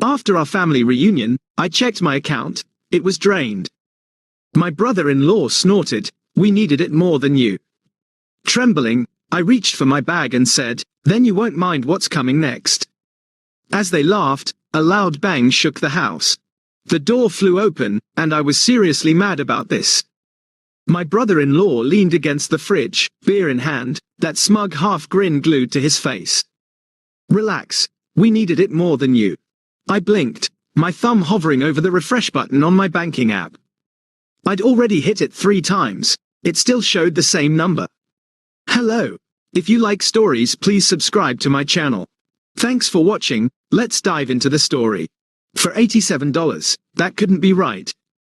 After our family reunion, I checked my account. It was drained. My brother-in-law snorted, "We needed it more than you." Trembling, I reached for my bag and said, "Then you won't mind what's coming next." As they laughed, a loud bang shook the house. The door flew open, and I was seriously mad about this. My brother-in-law leaned against the fridge, beer in hand, that smug half-grin glued to his face. "Relax, we needed it more than you." I blinked, my thumb hovering over the refresh button on my banking app. I'd already hit it 3 times. It still showed the same number. Hello. If you like stories, please subscribe to my channel. Thanks for watching. Let's dive into the story. For $87, that couldn't be right.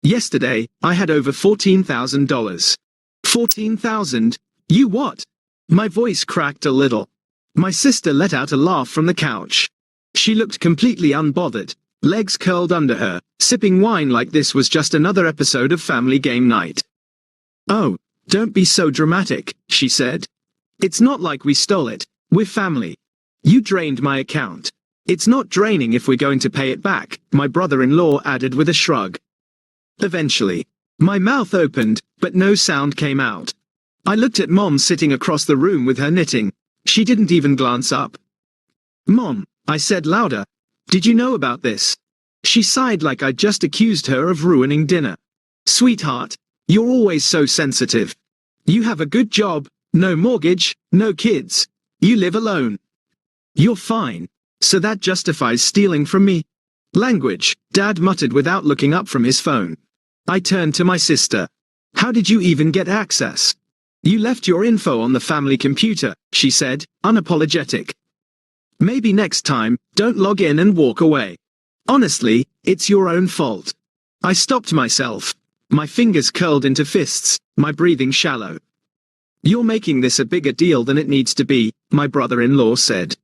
Yesterday, I had over $14,000. $14,000? You what? My voice cracked a little. My sister let out a laugh from the couch. She looked completely unbothered, legs curled under her, sipping wine like this was just another episode of Family Game Night. "Oh, don't be so dramatic," she said. "It's not like we stole it, we're family. You drained my account. It's not draining if we're going to pay it back," my brother-in-law added with a shrug. Eventually, my mouth opened, but no sound came out. I looked at Mom sitting across the room with her knitting. She didn't even glance up. "Mom," I said louder, "did you know about this?" She sighed like I'd just accused her of ruining dinner. "Sweetheart, you're always so sensitive. You have a good job, no mortgage, no kids. You live alone. You're fine. So that justifies stealing from me?" "Language," Dad muttered without looking up from his phone. I turned to my sister. "How did you even get access?" "You left your info on the family computer," she said, unapologetic. "Maybe next time, don't log in and walk away. Honestly, it's your own fault." I stopped myself. My fingers curled into fists, my breathing shallow. "You're making this a bigger deal than it needs to be," my brother-in-law said.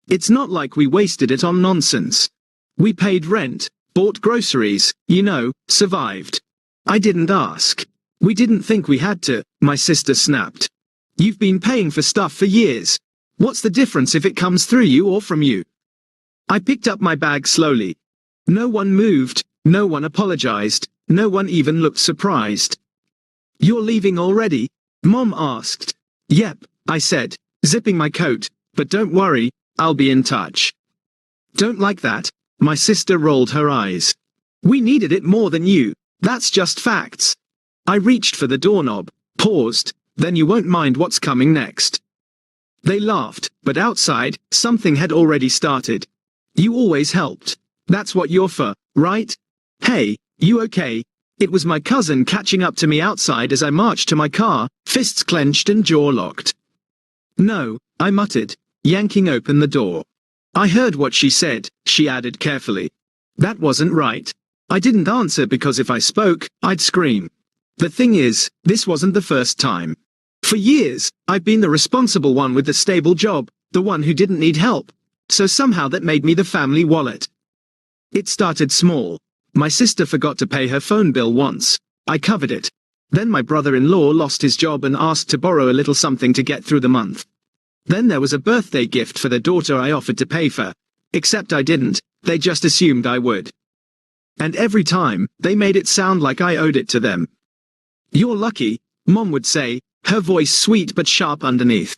"It's not like we wasted it on nonsense. We paid rent, bought groceries, survived. I didn't ask. We didn't think we had to," my sister snapped. "You've been paying for stuff for years. What's the difference if it comes through you or from you?" I picked up my bag slowly. No one moved, no one apologized, no one even looked surprised. "You're leaving already?" Mom asked. "Yep," I said, zipping my coat, "but don't worry, I'll be in touch." "Don't like that," my sister rolled her eyes. "We needed it more than you, that's just facts." I reached for the doorknob, paused, "Then you won't mind what's coming next." They laughed, but outside, something had already started. "You always helped. That's what you're for, right? Hey, you okay?" It was my cousin catching up to me outside as I marched to my car, fists clenched and jaw locked. "No," I muttered, yanking open the door. "I heard what she said," she added carefully. "That wasn't right." I didn't answer because if I spoke, I'd scream. The thing is, this wasn't the first time. For years, I've been the responsible one with the stable job, the one who didn't need help. So somehow that made me the family wallet. It started small. My sister forgot to pay her phone bill once. I covered it. Then my brother-in-law lost his job and asked to borrow a little something to get through the month. Then there was a birthday gift for the daughter I offered to pay for. Except I didn't, they just assumed I would. And every time, they made it sound like I owed it to them. "You're lucky," Mom would say, her voice sweet but sharp underneath.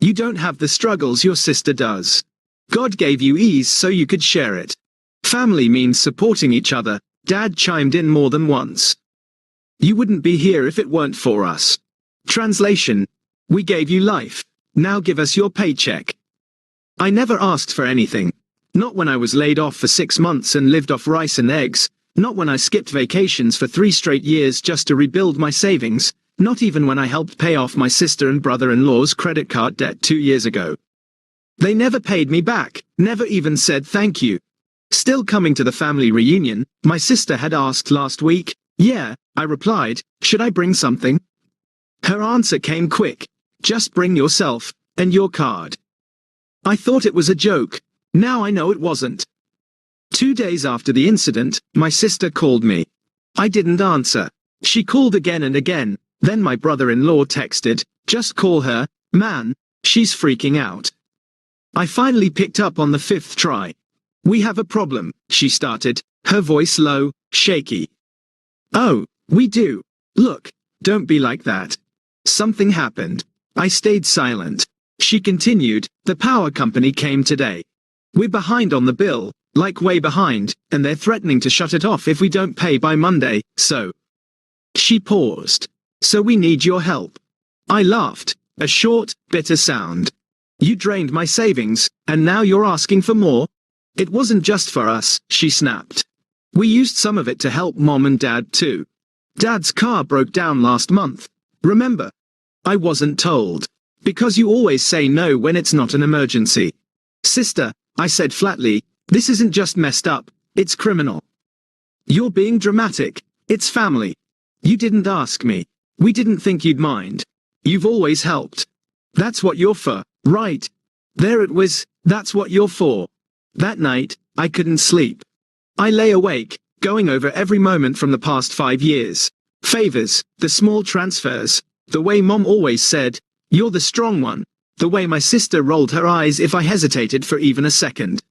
"You don't have the struggles your sister does. God gave you ease so you could share it. Family means supporting each other," Dad chimed in more than once. "You wouldn't be here if it weren't for us." Translation: "We gave you life. Now give us your paycheck." I never asked for anything. Not when I was laid off for 6 months and lived off rice and eggs, not when I skipped vacations for 3 straight years just to rebuild my savings, not even when I helped pay off my sister and brother-in-law's credit card debt 2 years ago. They never paid me back, never even said thank you. Still coming to the family reunion, my sister had asked last week. "Yeah," I replied, "should I bring something?" Her answer came quick. "Just bring yourself, and your card." I thought it was a joke. Now I know it wasn't. 2 days after the incident, my sister called me. I didn't answer. She called again and again, then my brother-in-law texted, "Just call her, man, she's freaking out." I finally picked up on the 5th try. We have a problem, she started, her voice low, shaky. Oh, we do. Look, don't be like that. Something happened. I stayed silent. She continued, the power company came today. We're behind on the bill, like way behind, and they're threatening to shut it off if we don't pay by Monday, so. She paused. So we need your help. I laughed, a short, bitter sound. You drained my savings, and now you're asking for more? It wasn't just for us, she snapped. We used some of it to help Mom and Dad too. Dad's car broke down last month. Remember? I wasn't told. Because you always say no when it's not an emergency. Sister, I said flatly, this isn't just messed up, it's criminal. You're being dramatic. It's family. You didn't ask me. We didn't think you'd mind. You've always helped. That's what you're for, right? There it was, that's what you're for. That night, I couldn't sleep. I lay awake, going over every moment from the past 5 years. Favors, the small transfers, the way Mom always said, you're the strong one, the way my sister rolled her eyes if I hesitated for even a second.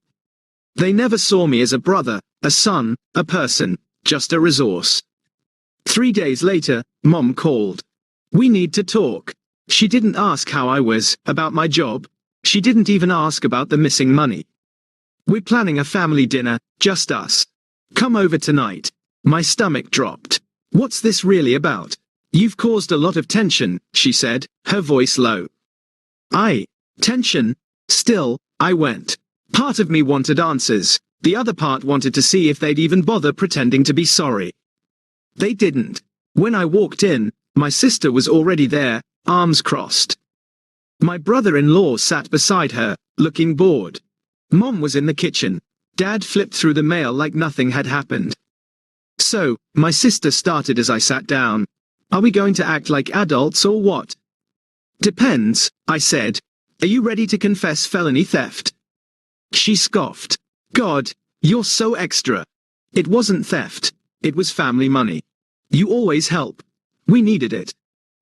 They never saw me as a brother, a son, a person, just a resource. 3 days later, Mom called. We need to talk. She didn't ask how I was, about my job. She didn't even ask about the missing money. We're planning a family dinner, just us. Come over tonight. My stomach dropped. What's this really about? You've caused a lot of tension, she said, her voice low. Tension? Still, I went. Part of me wanted answers, the other part wanted to see if they'd even bother pretending to be sorry. They didn't. When I walked in, my sister was already there, arms crossed. My brother-in-law sat beside her, looking bored. Mom was in the kitchen. Dad flipped through the mail like nothing had happened. So, my sister started as I sat down. Are we going to act like adults or what? Depends, I said. Are you ready to confess felony theft? She scoffed. God, you're so extra. It wasn't theft. It was family money. You always help. We needed it.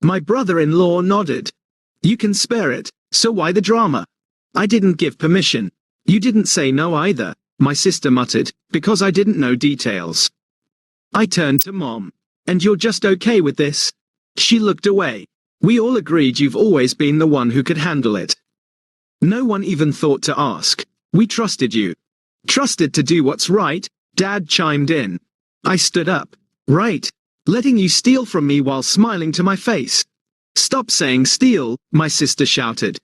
My brother-in-law nodded. You can spare it, so why the drama? I didn't give permission. You didn't say no either, my sister muttered, because I didn't know details. I turned to Mom. And you're just okay with this? She looked away. We all agreed you've always been the one who could handle it. No one even thought to ask. We trusted you. Trusted to do what's right, Dad chimed in. I stood up. Right. Letting you steal from me while smiling to my face. Stop saying steal, my sister shouted.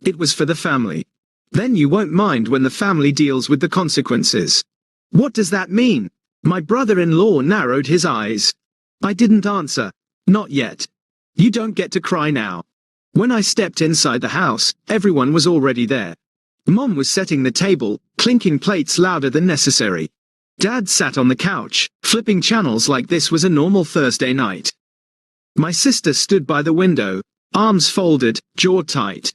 It was for the family. Then you won't mind when the family deals with the consequences. What does that mean? My brother-in-law narrowed his eyes. I didn't answer. Not yet. You don't get to cry now. When I stepped inside the house, everyone was already there. Mom was setting the table, clinking plates louder than necessary. Dad sat on the couch, flipping channels like this was a normal Thursday night. My sister stood by the window, arms folded, jaw tight.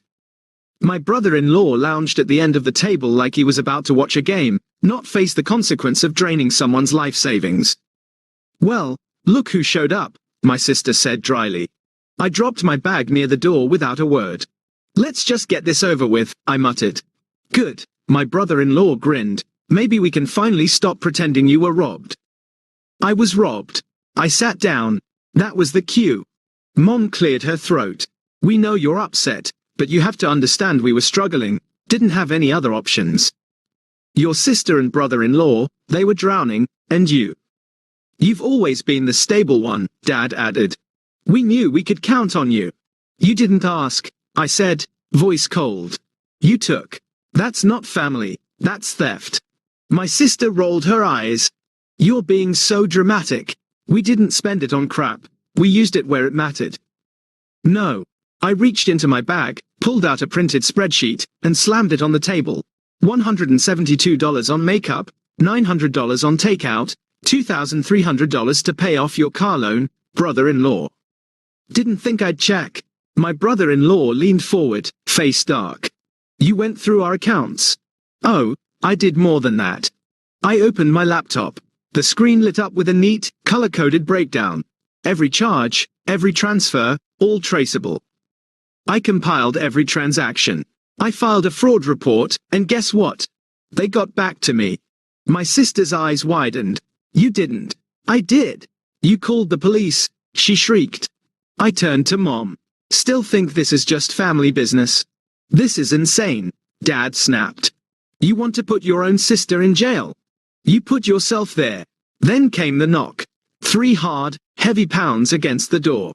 My brother-in-law lounged at the end of the table like he was about to watch a game, not face the consequence of draining someone's life savings. Well, look who showed up, my sister said dryly. I dropped my bag near the door without a word. Let's just get this over with, I muttered. Good, my brother-in-law grinned. Maybe we can finally stop pretending you were robbed. I was robbed. I sat down. That was the cue. Mom cleared her throat. We know you're upset, but you have to understand we were struggling, didn't have any other options. Your sister and brother-in-law, they were drowning, and you. You've always been the stable one, Dad added. We knew we could count on you. You didn't ask, I said, voice cold. You took. That's not family, that's theft. My sister rolled her eyes. You're being so dramatic. We didn't spend it on crap, we used it where it mattered. No. I reached into my bag, pulled out a printed spreadsheet, and slammed it on the table. $172 on makeup, $900 on takeout, $2,300 to pay off your car loan, brother-in-law. Didn't think I'd check. My brother-in-law leaned forward, face dark. You went through our accounts. Oh, I did more than that. I opened my laptop. The screen lit up with a neat, color-coded breakdown. Every charge, every transfer, all traceable. I compiled every transaction. I filed a fraud report, and guess what? They got back to me. My sister's eyes widened. You didn't. I did. You called the police, she shrieked. I turned to Mom. Still think this is just family business? This is insane, Dad snapped. You want to put your own sister in jail? You put yourself there. Then came the knock. 3 hard, heavy pounds against the door.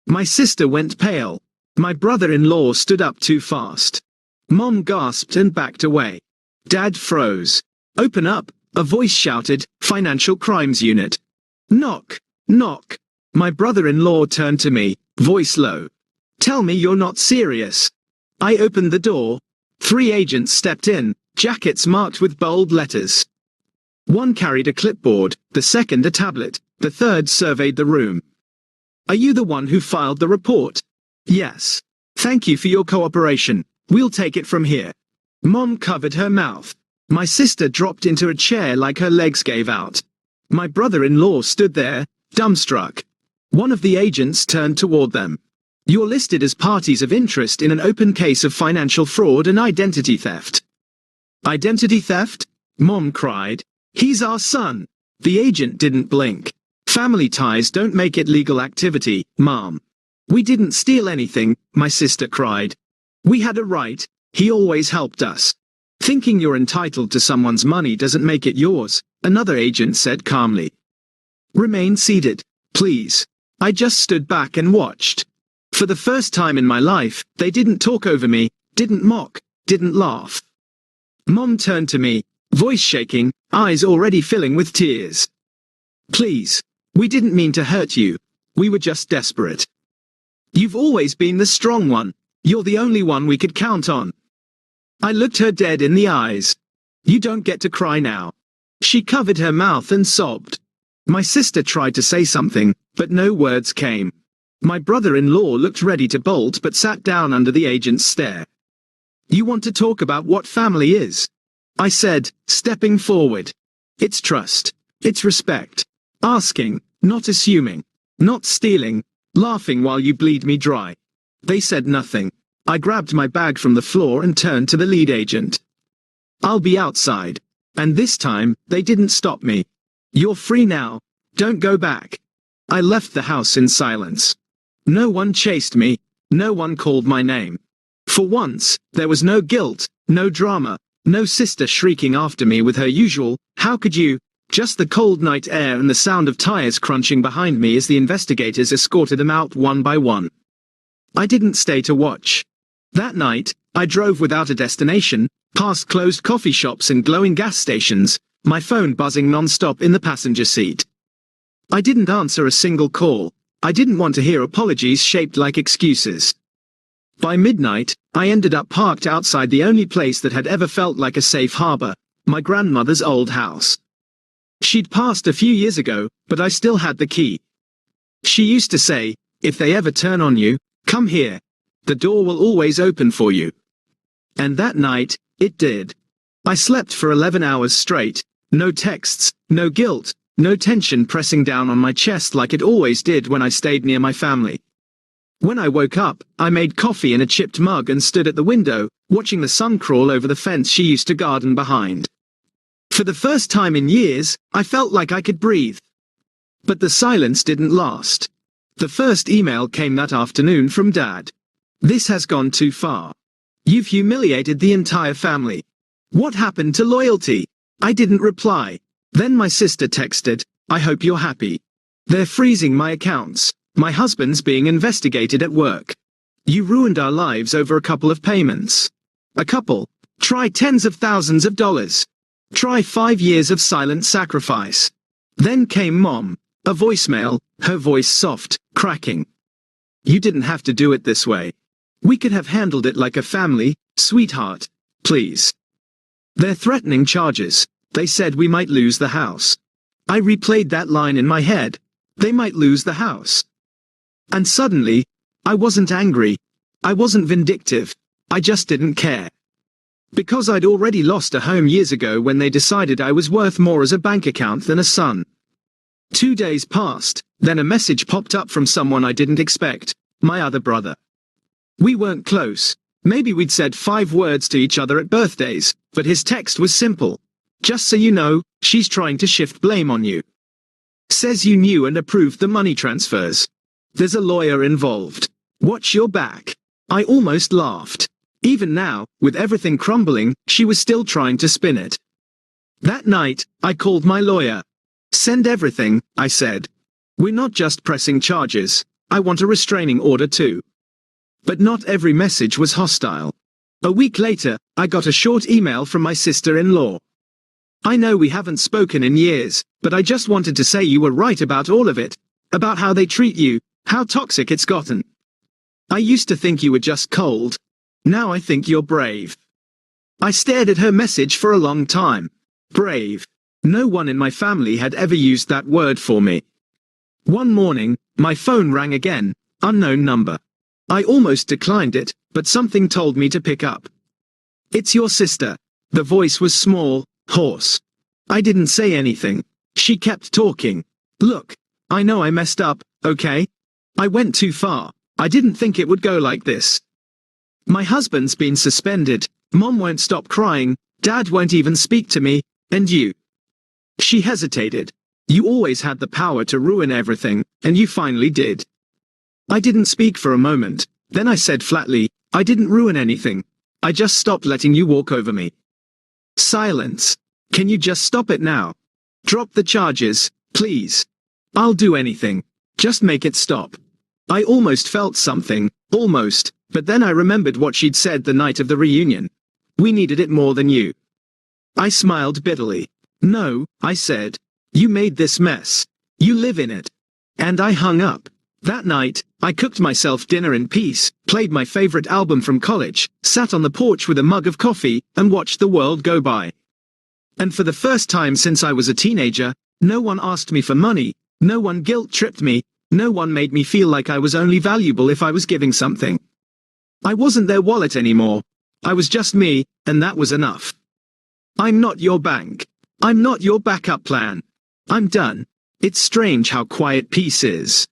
My sister went pale. My brother-in-law stood up too fast. Mom gasped and backed away. Dad froze. Open up, a voice shouted, Financial Crimes Unit. Knock, knock. My brother-in-law turned to me, voice low. Tell me you're not serious. I opened the door. 3 agents stepped in, jackets marked with bold letters. One carried a clipboard, the second a tablet, the third surveyed the room. Are you the one who filed the report? Yes. Thank you for your cooperation. We'll take it from here. Mom covered her mouth. My sister dropped into a chair like her legs gave out. My brother-in-law stood there, dumbstruck. One of the agents turned toward them. You're listed as parties of interest in an open case of financial fraud and identity theft. Identity theft? Mom cried. He's our son. The agent didn't blink. Family ties don't make it legal activity, Mom. We didn't steal anything, my sister cried. We had a right. He always helped us. Thinking you're entitled to someone's money doesn't make it yours, another agent said calmly. Remain seated, please. I just stood back and watched. For the first time in my life, they didn't talk over me, didn't mock, didn't laugh. Mom turned to me, voice shaking, eyes already filling with tears. Please. We didn't mean to hurt you. We were just desperate. You've always been the strong one. You're the only one we could count on. I looked her dead in the eyes. You don't get to cry now. She covered her mouth and sobbed. My sister tried to say something, but no words came. My brother-in-law looked ready to bolt but sat down under the agent's stare. You want to talk about what family is? I said, stepping forward. It's trust. It's respect. Asking, not assuming. Not stealing. Laughing while you bleed me dry. They said nothing. I grabbed my bag from the floor and turned to the lead agent. I'll be outside. And this time, they didn't stop me. You're free now. Don't go back. I left the house in silence. No one chased me. No one called my name. For once, there was no guilt, no drama, no sister shrieking after me with her usual, how could you? Just the cold night air and the sound of tires crunching behind me as the investigators escorted them out one by one. I didn't stay to watch. That night, I drove without a destination, past closed coffee shops and glowing gas stations, my phone buzzing non-stop in the passenger seat. I didn't answer a single call. I didn't want to hear apologies shaped like excuses. By midnight, I ended up parked outside the only place that had ever felt like a safe harbor, my grandmother's old house. She'd passed a few years ago, but I still had the key. She used to say, if they ever turn on you, come here. The door will always open for you. And that night, it did. I slept for 11 hours straight, no texts, no guilt, no tension pressing down on my chest like it always did when I stayed near my family. When I woke up, I made coffee in a chipped mug and stood at the window, watching the sun crawl over the fence she used to garden behind. For the first time in years, I felt like I could breathe. But the silence didn't last. The first email came that afternoon from Dad. This has gone too far. You've humiliated the entire family. What happened to loyalty? I didn't reply. Then my sister texted, I hope you're happy. They're freezing my accounts. My husband's being investigated at work. You ruined our lives over a couple of payments. A couple. Try tens of thousands of dollars. Try 5 years of silent sacrifice. Then came Mom. A voicemail, her voice soft, cracking. You didn't have to do it this way. We could have handled it like a family, sweetheart. Please. They're threatening charges. They said we might lose the house. I replayed that line in my head. They might lose the house. And suddenly, I wasn't angry. I wasn't vindictive. I just didn't care. Because I'd already lost a home years ago when they decided I was worth more as a bank account than a son. 2 days passed, then a message popped up from someone I didn't expect, my other brother. We weren't close. Maybe we'd said 5 words to each other at birthdays, but his text was simple. Just so you know, she's trying to shift blame on you. Says you knew and approved the money transfers. There's a lawyer involved. Watch your back. I almost laughed. Even now, with everything crumbling, she was still trying to spin it. That night, I called my lawyer. Send everything, I said. We're not just pressing charges, I want a restraining order too. But not every message was hostile. A week later, I got a short email from my sister-in-law. I know we haven't spoken in years, but I just wanted to say you were right about all of it. About how they treat you, how toxic it's gotten. I used to think you were just cold. Now I think you're brave. I stared at her message for a long time. Brave. No one in my family had ever used that word for me. One morning, my phone rang again, unknown number. I almost declined it, but something told me to pick up. It's your sister. The voice was small, hoarse. I didn't say anything. She kept talking. Look, I know I messed up, okay? I went too far. I didn't think it would go like this. My husband's been suspended, Mom won't stop crying, Dad won't even speak to me, and you. She hesitated. You always had the power to ruin everything, and you finally did. I didn't speak for a moment, then I said flatly, I didn't ruin anything. I just stopped letting you walk over me. Silence. Can you just stop it now? Drop the charges, please. I'll do anything. Just make it stop. I almost felt something, almost, but then I remembered what she'd said the night of the reunion. We needed it more than you. I smiled bitterly. No, I said. You made this mess. You live in it. And I hung up. That night, I cooked myself dinner in peace, played my favorite album from college, sat on the porch with a mug of coffee, and watched the world go by. And for the first time since I was a teenager, no one asked me for money, no one guilt-tripped me, no one made me feel like I was only valuable if I was giving something. I wasn't their wallet anymore. I was just me, and that was enough. I'm not your bank. I'm not your backup plan. I'm done. It's strange how quiet peace is.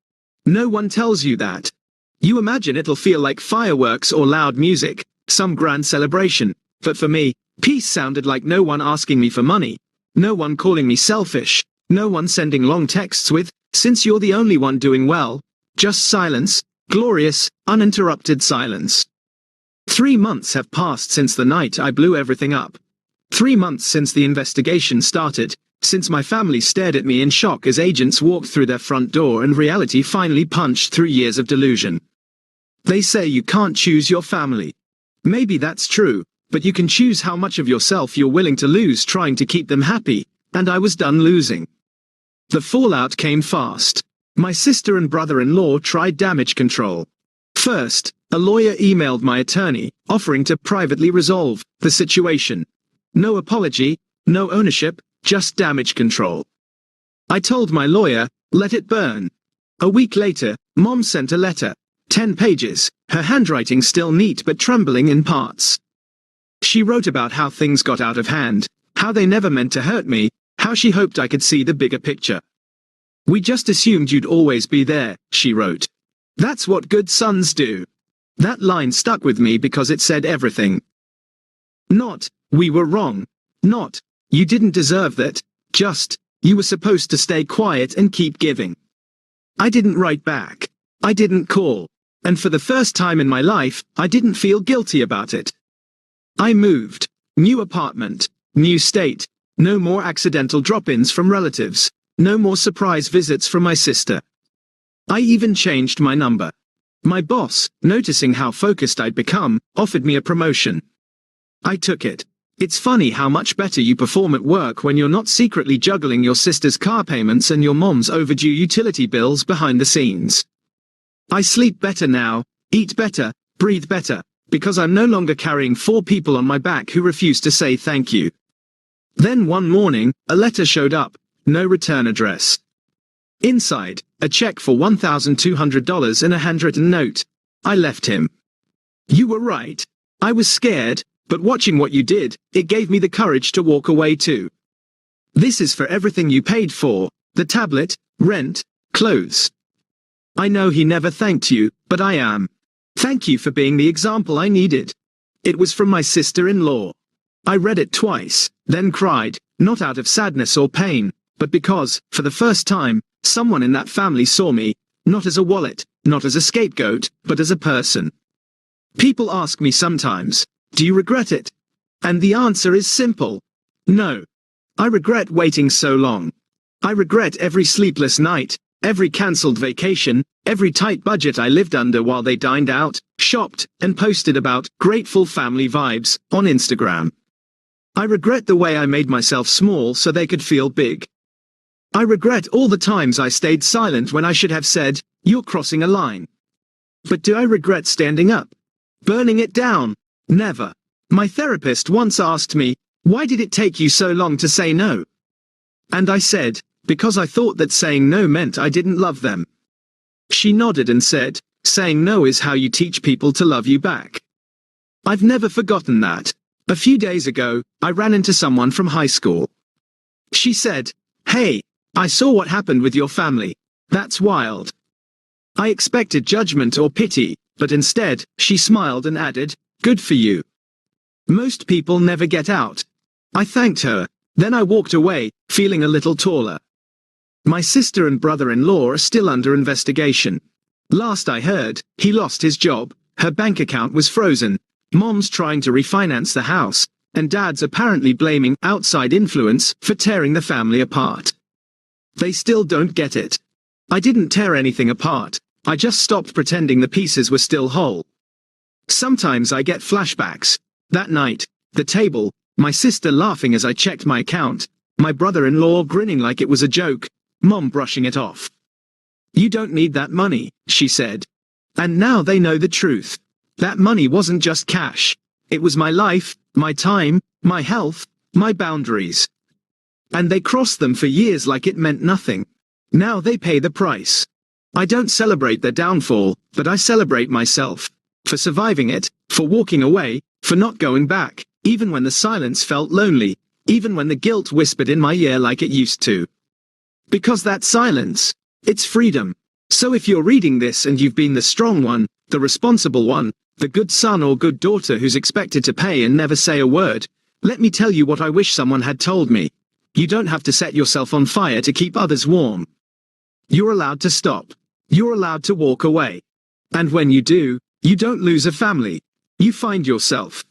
No one tells you that. You imagine it'll feel like fireworks or loud music, some grand celebration, but for me, peace sounded like no one asking me for money, no one calling me selfish, no one sending long texts with, since you're the only one doing well, just silence, glorious, uninterrupted silence. 3 months have passed since the night I blew everything up. 3 months since the investigation started, since my family stared at me in shock as agents walked through their front door and reality finally punched through years of delusion. They say you can't choose your family. Maybe that's true, but you can choose how much of yourself you're willing to lose trying to keep them happy, and I was done losing. The fallout came fast. My sister and brother-in-law tried damage control. First, a lawyer emailed my attorney, offering to privately resolve the situation. No apology, no ownership, just damage control. I told my lawyer, let it burn. A week later, Mom sent a letter, 10 pages, her handwriting still neat but trembling in parts. She wrote about how things got out of hand, how they never meant to hurt me, how she hoped I could see the bigger picture. We just assumed you'd always be there, she wrote. That's what good sons do. That line stuck with me because it said everything. Not, we were wrong. Not, you didn't deserve that. Just, you were supposed to stay quiet and keep giving. I didn't write back. I didn't call. And for the first time in my life, I didn't feel guilty about it. I moved. New apartment. New state. No more accidental drop-ins from relatives. No more surprise visits from my sister. I even changed my number. My boss, noticing how focused I'd become, offered me a promotion. I took it. It's funny how much better you perform at work when you're not secretly juggling your sister's car payments and your mom's overdue utility bills behind the scenes. I sleep better now, eat better, breathe better, because I'm no longer carrying 4 people on my back who refuse to say thank you. Then one morning, a letter showed up, no return address. Inside, a check for $1,200 and a handwritten note. I left him. You were right. I was scared, but watching what you did, it gave me the courage to walk away too. This is for everything you paid for, the tablet, rent, clothes. I know he never thanked you, but I am. Thank you for being the example I needed. It was from my sister-in-law. I read it twice, then cried, not out of sadness or pain, but because, for the first time, someone in that family saw me, not as a wallet, not as a scapegoat, but as a person. People ask me sometimes, do you regret it? And the answer is simple. No. I regret waiting so long. I regret every sleepless night, every cancelled vacation, every tight budget I lived under while they dined out, shopped, and posted about grateful family vibes on Instagram. I regret the way I made myself small so they could feel big. I regret all the times I stayed silent when I should have said, you're crossing a line. But do I regret standing up? Burning it down? Never. My therapist once asked me, why did it take you so long to say no? And I said, because I thought that saying no meant I didn't love them. She nodded and said, saying no is how you teach people to love you back. I've never forgotten that. A few days ago, I ran into someone from high school. She said, hey, I saw what happened with your family. That's wild. I expected judgment or pity, but instead, she smiled and added, good for you. Most people never get out. I thanked her, then I walked away, feeling a little taller. My sister and brother-in-law are still under investigation. Last I heard, he lost his job, her bank account was frozen, mom's trying to refinance the house, and dad's apparently blaming outside influence for tearing the family apart. They still don't get it. I didn't tear anything apart, I just stopped pretending the pieces were still whole. Sometimes I get flashbacks. That night, the table, my sister laughing as I checked my account, my brother-in-law grinning like it was a joke, mom brushing it off. You don't need that money, she said. And now they know the truth. That money wasn't just cash. It was my life, my time, my health, my boundaries. And they crossed them for years like it meant nothing. Now they pay the price. I don't celebrate their downfall, but I celebrate myself. For surviving it, for walking away, for not going back, even when the silence felt lonely, even when the guilt whispered in my ear like it used to. Because that silence, it's freedom. So if you're reading this and you've been the strong one, the responsible one, the good son or good daughter who's expected to pay and never say a word, let me tell you what I wish someone had told me. You don't have to set yourself on fire to keep others warm. You're allowed to stop. You're allowed to walk away. And when you do, you don't lose a family. You find yourself.